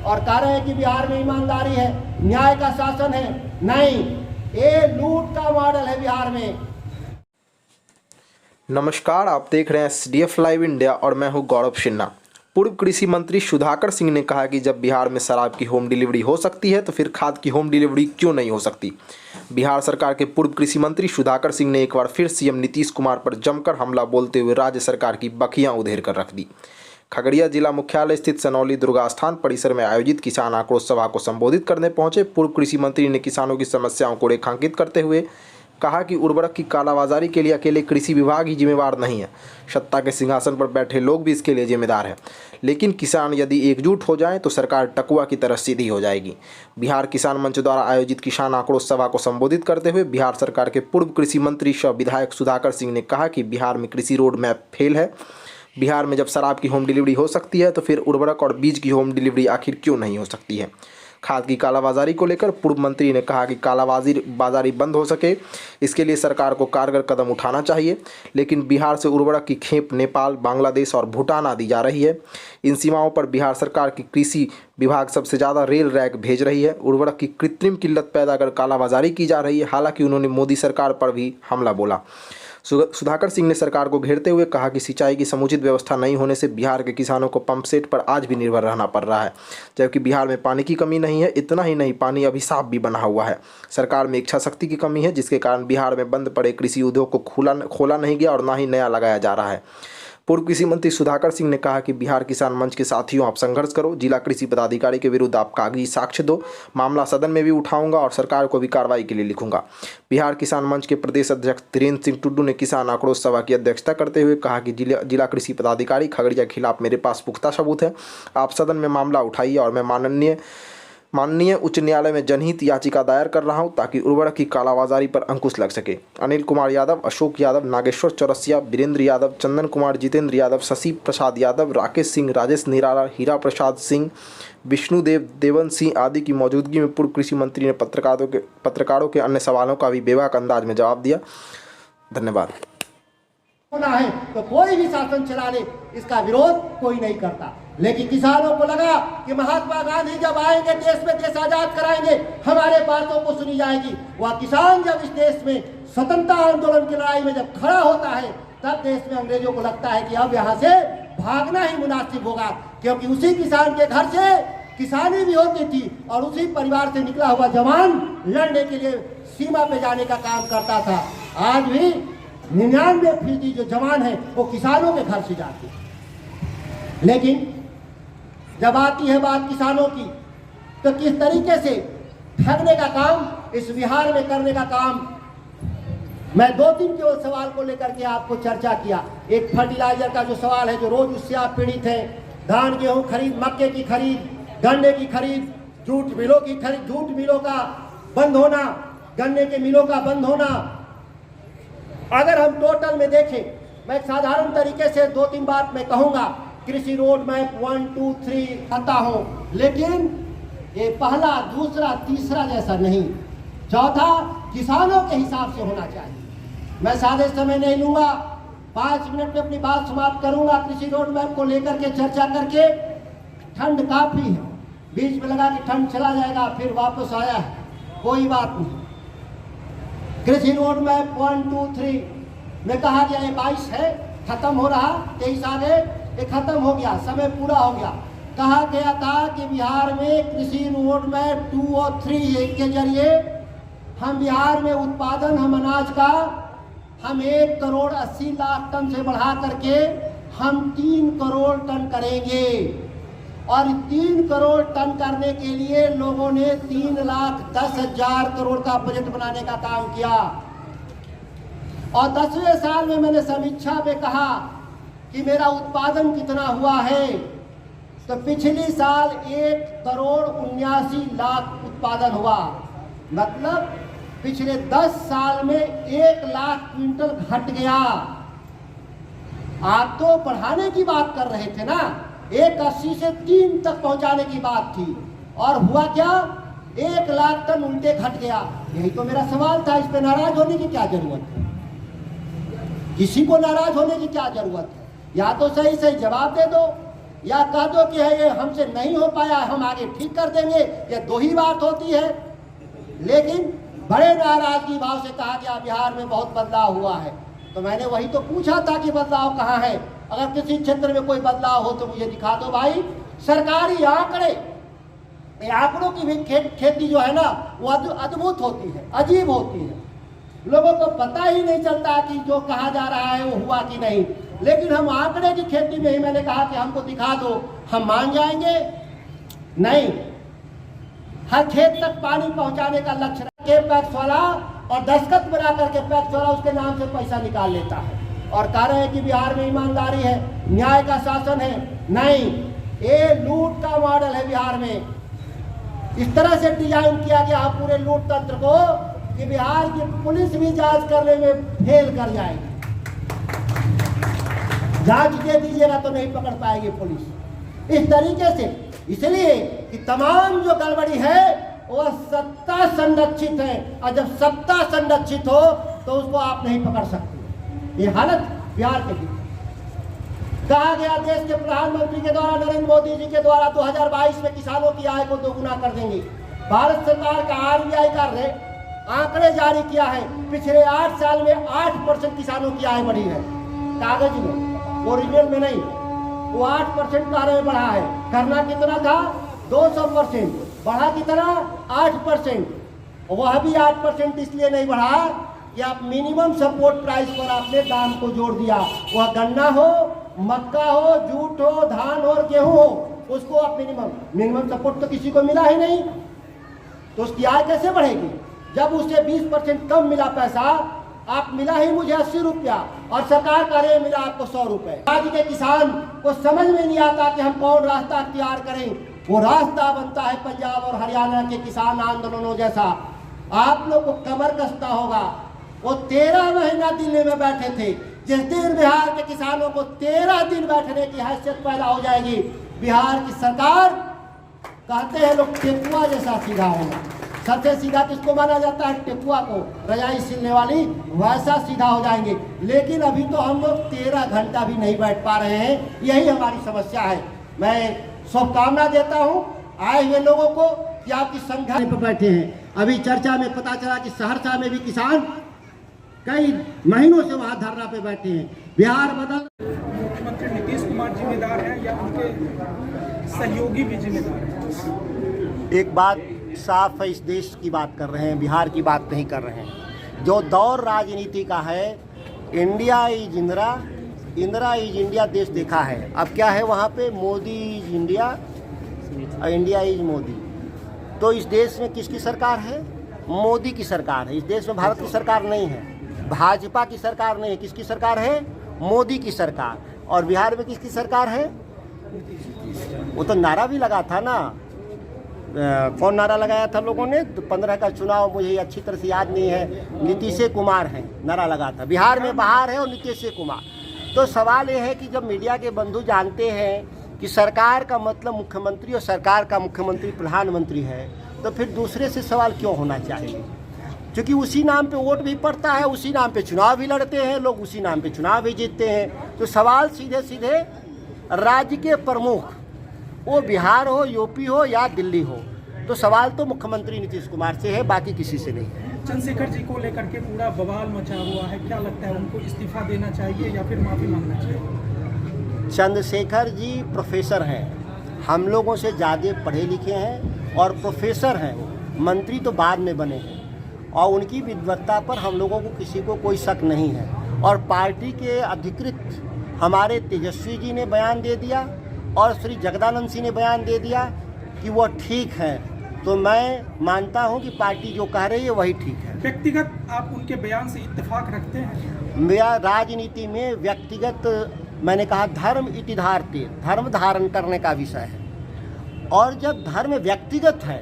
और कह रहे हैं कि बिहार में ईमानदारी है, न्याय का शासन है। नहीं, ये लूट का मॉडल है बिहार में। नमस्कार, आप देख रहे हैं SDF लाइव इंडिया और मैं हूं गौरव सिन्हा। पूर्व कृषि मंत्री सुधाकर सिंह ने कहा कि जब बिहार में शराब की होम डिलीवरी हो सकती है तो फिर खाद की होम डिलीवरी क्यों नहीं हो सकती। बिहार सरकार के पूर्व कृषि मंत्री सुधाकर सिंह ने एक बार फिर सीएम नीतीश कुमार पर जमकर हमला बोलते हुए राज्य सरकार की बखियां उधेड़ कर रख दी। खगड़िया जिला मुख्यालय स्थित सनौली दुर्गा स्थान परिसर में आयोजित किसान आक्रोश सभा को संबोधित करने पहुंचे पूर्व कृषि मंत्री ने किसानों की समस्याओं को रेखांकित करते हुए कहा कि उर्वरक की कालाबाजारी के लिए अकेले कृषि विभाग ही जिम्मेवार नहीं है, सत्ता के सिंहासन पर बैठे लोग भी इसके लिए जिम्मेदार हैं। लेकिन किसान यदि एकजुट हो जाएं तो सरकार टकुआ की तरह सीधी हो जाएगी। बिहार किसान मंच द्वारा आयोजित किसान आक्रोश सभा को संबोधित करते हुए बिहार सरकार के पूर्व कृषि मंत्री सह विधायक सुधाकर सिंह ने कहा कि बिहार में कृषि रोड मैप फेल है। बिहार में जब शराब की होम डिलीवरी हो सकती है तो फिर उर्वरक और बीज की होम डिलीवरी आखिर क्यों नहीं हो सकती है। खाद की कालाबाजारी को लेकर पूर्व मंत्री ने कहा कि कालाबाजारी बंद हो सके इसके लिए सरकार को कारगर कदम उठाना चाहिए। लेकिन बिहार से उर्वरक की खेप नेपाल, बांग्लादेश और भूटान आदि जा रही है। इन सीमाओं पर बिहार सरकार की कृषि विभाग सबसे ज़्यादा रेल रैक भेज रही है। उर्वरक की कृत्रिम किल्लत पैदा कर कालाबाजारी की जा रही है। हालांकि उन्होंने मोदी सरकार पर भी हमला बोला। सुधाकर सिंह ने सरकार को घेरते हुए कहा कि सिंचाई की समुचित व्यवस्था नहीं होने से बिहार के किसानों को पंप सेट पर आज भी निर्भर रहना पड़ रहा है, जबकि बिहार में पानी की कमी नहीं है। इतना ही नहीं, पानी अभिशाप भी बना हुआ है। सरकार में इच्छा शक्ति की कमी है, जिसके कारण बिहार में बंद पड़े कृषि उद्योग को खोला नहीं गया और ना ही नया लगाया जा रहा है। पूर्व कृषि मंत्री सुधाकर सिंह ने कहा कि बिहार किसान मंच के साथियों, आप संघर्ष करो। जिला कृषि पदाधिकारी के विरुद्ध आप कागजी साक्ष्य दो। मामला सदन में भी उठाऊंगा और सरकार को भी कार्रवाई के लिए लिखूंगा। बिहार किसान मंच के प्रदेश अध्यक्ष धीरेन्द्र सिंह टुड्डू ने किसान आक्रोश सभा की अध्यक्षता करते हुए कहा कि जिला कृषि पदाधिकारी खगड़िया के खिलाफ मेरे पास पुख्ता सबूत है। आप सदन में मामला उठाइए और मैं माननीय उच्च न्यायालय में जनहित याचिका दायर कर रहा हूं ताकि उर्वरक की कालाबाजारी पर अंकुश लग सके। अनिल कुमार यादव, अशोक यादव, नागेश्वर चौरसिया, वीरेंद्र यादव, चंदन कुमार, जितेंद्र यादव, शशि प्रसाद यादव, राकेश सिंह, राजेश निराला, हीरा प्रसाद सिंह, विष्णुदेव, देवन सिंह आदि की मौजूदगी में पूर्व कृषि मंत्री ने पत्रकारों के अन्य सवालों का भी बेबाक अंदाज में जवाब दिया। धन्यवाद। होना है तो कोई भी शासन चला ले, इसका विरोध कोई नहीं करता। लेकिन किसानों को लगा कि महात्मा गांधी जब आएंगे देश में, देश आजाद कराएंगे, हमारे बातों को सुनी जाएगी। वह किसान जब इस देश में स्वतंत्रता आंदोलन की लड़ाई में जब खड़ा होता है तब देश में अंग्रेजों को लगता है कि अब यहाँ से भागना ही मुनासिब होगा, क्योंकि उसी किसान के घर से किसानी भी होती थी और उसी परिवार से निकला हुआ जवान लड़ने के लिए सीमा पे जाने का काम करता था। आज भी 99% जो जवान है वो किसानों के घर से जाते हैं। लेकिन जब आती है बात किसानों की तो किस तरीके से ठगने का काम इस बिहार में करने का काम, मैं 2-3 केवल सवाल को लेकर के आपको चर्चा किया। एक फर्टिलाइजर का जो सवाल है, जो रोज उससे आप पीड़ित हैं। धान गेहूं खरीद, मक्के की खरीद, गन्ने की खरीद, जूट मिलों की खरीद, जूट मिलों का बंद होना, गन्ने के मिलों का बंद होना। अगर हम टोटल में देखें, मैं साधारण तरीके से 2-3 बात मैं कहूंगा। कृषि रोड मैप 1, 2, 3 आता हो, लेकिन ये पहला, दूसरा, तीसरा जैसा नहीं। चौथा, किसानों के हिसाब से होना चाहिए। मैं सादे समय नहीं लूंगा, 5 मिनट में अपनी बात समाप्त करूंगा। कृषि रोड मैप को लेकर के चर्चा करके, ठंड काफी है, बीच में लगा कि ठंड चला जाएगा, फिर वापस आया है, कोई बात नहीं। कृषि रोड मैप 1, 2, 3 में कहा गया ये 22 है, खत्म हो रहा, 23 आ गए, ये खत्म हो गया, समय पूरा हो गया। कहा गया था कि बिहार में कृषि रोड मैप 2 और 3 के जरिए हम बिहार में उत्पादन, हम अनाज का हम 1 करोड़ 80 लाख टन से बढ़ा करके हम 3 करोड़ टन करेंगे। और 3 करोड़ टन करने के लिए लोगों ने 3,10,000 करोड़ का बजट बनाने का काम किया। और 10वें साल में मैंने समीक्षा में कहा कि मेरा उत्पादन कितना हुआ है, तो पिछले साल 1 करोड़ 79 लाख उत्पादन हुआ। मतलब पिछले 10 साल में 1 लाख क्विंटल घट गया। आप तो बढ़ाने की बात कर रहे थे ना, 1,80 से 3 तक पहुंचाने की बात थी, और हुआ क्या, 1 लाख टन उल्टे घट गया। यही तो मेरा सवाल था। इस पे नाराज होने की क्या जरूरत है? किसी को नाराज होने की क्या जरूरत है? या तो सही सही जवाब दे दो या कह दो कि है ये हमसे नहीं हो पाया, हम आगे ठीक कर देंगे, ये दो ही बात होती है। लेकिन बड़े नाराजगी भाव से कहा गया बिहार में बहुत बदलाव हुआ है। तो मैंने वही तो पूछा था कि बदलाव कहाँ है। अगर किसी क्षेत्र में कोई बदलाव हो तो मुझे दिखा दो भाई। सरकारी आंकड़े, आंकड़ों की भी खेती जो है ना वो अद्भुत होती है, अजीब होती है। लोगों को पता ही नहीं चलता कि जो कहा जा रहा है वो हुआ कि नहीं। लेकिन हम आंकड़े की खेती में ही मैंने कहा कि हमको दिखा दो, हम मान जाएंगे नहीं। हर खेत तक पानी पहुंचाने का लक्ष्य रखे पैक्स वाला, और दस्तखत बना करके पैक्स वाला उसके नाम से पैसा निकाल लेता है और कह रहे हैं कि बिहार में ईमानदारी है, न्याय का शासन है। नहीं, ये लूट का मॉडल है बिहार में। इस तरह से डिजाइन किया गया पूरे लूट तंत्र को कि बिहार की पुलिस भी जांच करने में फेल कर जाएगी। जांच दे दीजिएगा तो नहीं पकड़ पाएगी पुलिस इस तरीके से। इसलिए कि तमाम जो गड़बड़ी है वो सत्ता संरक्षित है, और जब सत्ता संरक्षित हो तो उसको आप नहीं पकड़ सकते। ये हालत बिहार के भी कहा गया देश के प्रधानमंत्री के द्वारा, नरेंद्र मोदी जी के द्वारा 2022 में किसानों की आय को दोगुना कर देंगे। भारत सरकार का RBI का आंकड़े जारी किया है, पिछले 8 साल में 8% किसानों की आय बढ़ी है। कागज में, ओरिजिनल में नहीं। वो 8% का बढ़ा है। करना कितना था? 200%। बढ़ा कितना? 8%। वह भी 8% इसलिए नहीं बढ़ा कि आप मिनिमम सपोर्ट प्राइस पर आपने दाम को जोड़ दिया। वह गन्ना हो, मक्का हो, जूट हो, धान और गेहूं हो, उसको आप मिनिमम सपोर्ट तो किसी को मिला ही नहीं, तो उसकी आय कैसे बढ़ेगी? जब उससे 20% कम मिला पैसा, आप मिला ही मुझे 80 रुपया और सरकार का रेट मिला आपको 100 रुपए। आज के किसान को समझ में नहीं आता कि हम कौन रास्ता अख्तियार करें। वो रास्ता बनता है पंजाब और हरियाणा के किसान आंदोलनों जैसा। आप लोग को कमर कसना होगा। वो 13 महीना दिल्ली में बैठे थे। जिस दिन बिहार के किसानों को 13 दिन बैठने की हैसियत पैदा हो जाएगी, बिहार की सरकार, कहते हैं लोग, टेकुआ जैसा सीधा होगा। सबसे सीधा किसको माना जाता है? टेकुआ को, रजाई सिलने वाली, वैसा सीधा हो जाएंगे। लेकिन अभी तो हम लोग 13 घंटा भी नहीं बैठ पा रहे हैं। यही हमारी समस्या है। मैं शुभकामना देता हूँ आए हुए लोगों को कि आपकी संख्या पर बैठे हैं। अभी चर्चा में पता चला कि सहरसा में भी किसान कई महीनों से वहां धरना पे बैठे हैं। बिहार बदल मुख्यमंत्री नीतीश कुमार जिम्मेदार हैं या उनके सहयोगी भी जिम्मेदार हैं? एक बात साफ है, इस देश की बात कर रहे हैं, बिहार की बात नहीं कर रहे हैं। जो दौर राजनीति का है, India is Indira, Indira is India देश देखा है। अब क्या है वहाँ पे? मोदी इज इंडिया और इंडिया इज मोदी। तो इस देश में किसकी सरकार है? मोदी की सरकार है। इस देश में भारत की सरकार नहीं है, भाजपा की सरकार नहीं है। किसकी सरकार है? मोदी की सरकार। और बिहार में किसकी सरकार है? वो तो नारा भी लगा था ना, कौन नारा लगाया था लोगों ने? 15 का चुनाव मुझे अच्छी तरह से याद नहीं है, नीतीश कुमार है नारा लगा था। बिहार में बाहर है और नीतीश कुमार। तो सवाल ये है कि जब मीडिया के बंधु जानते हैं कि सरकार का मतलब मुख्यमंत्री और सरकार का मुख्यमंत्री प्रधानमंत्री है, तो फिर दूसरे से सवाल क्यों होना चाहिए? क्योंकि उसी नाम पे वोट भी पड़ता है, उसी नाम पे चुनाव भी लड़ते हैं लोग, उसी नाम पे चुनाव भी जीतते हैं। तो सवाल सीधे सीधे राज्य के प्रमुख, वो बिहार हो, यूपी हो या दिल्ली हो, तो सवाल तो मुख्यमंत्री नीतीश कुमार से है, बाकी किसी से नहीं है। चंद्रशेखर जी को लेकर के पूरा बवाल मचा हुआ है, क्या लगता है उनको इस्तीफा देना चाहिए या फिर माफ़ी मांगना चाहिए? चंद्रशेखर जी प्रोफेसर हैं, हम लोगों से ज़्यादा पढ़े लिखे हैं और प्रोफेसर हैं। वो मंत्री तो बाद में बने हैं और उनकी विद्वत्ता पर हम लोगों को किसी को कोई शक नहीं है। और पार्टी के अधिकृत हमारे तेजस्वी जी ने बयान दे दिया और श्री जगदानंद सिंह ने बयान दे दिया कि वो ठीक है, तो मैं मानता हूं कि पार्टी जो कह रही है वही ठीक है। व्यक्तिगत आप उनके बयान से इत्तेफाक रखते हैं? मेरा राजनीति में व्यक्तिगत, मैंने कहा धर्म इति धारते, धर्म धारण करने का विषय है। और जब धर्म व्यक्तिगत है,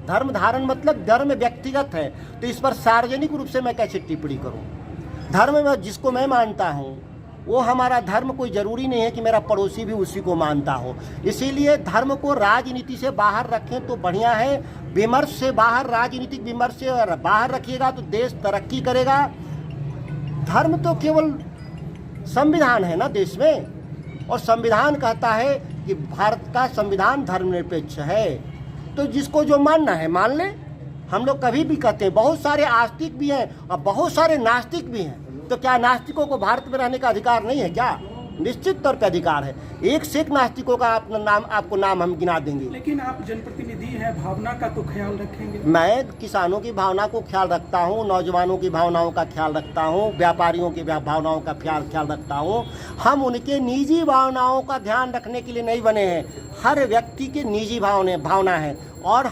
धर्म धारण मतलब धर्म व्यक्तिगत है, तो इस पर सार्वजनिक रूप से मैं कैसे टिप्पणी करूं? धर्म में जिसको मैं मानता हूं वो हमारा धर्म, कोई ज़रूरी नहीं है कि मेरा पड़ोसी भी उसी को मानता हो। इसीलिए धर्म को राजनीति से बाहर रखें तो बढ़िया है। विमर्श से बाहर, राजनीतिक विमर्श से बाहर रखिएगा तो देश तरक्की करेगा। धर्म तो केवल संविधान है ना देश में, और संविधान कहता है कि भारत का संविधान धर्मनिरपेक्ष है, तो जिसको जो मानना है मान ले। हम लोग कभी भी कहते हैं बहुत सारे आस्तिक भी हैं और बहुत सारे नास्तिक भी हैं, तो क्या नास्तिकों को भारत में रहने का अधिकार नहीं है क्या? निश्चित तौर पे अधिकार है। एक से एक नास्तिकों का आपको नाम हम गिना देंगे। लेकिन आप जनप्रतिनिधि हैं, भावना का तो ख्याल रखेंगे। मैं किसानों की भावना को ख्याल रखता हूँ, नौजवानों की भावनाओं का ख्याल रखता हूँ, व्यापारियों की भावनाओं का ख्याल रखता हूँ। हम उनके निजी भावनाओं का ध्यान रखने के लिए नहीं बने हैं। हर व्यक्ति की निजी भावना है और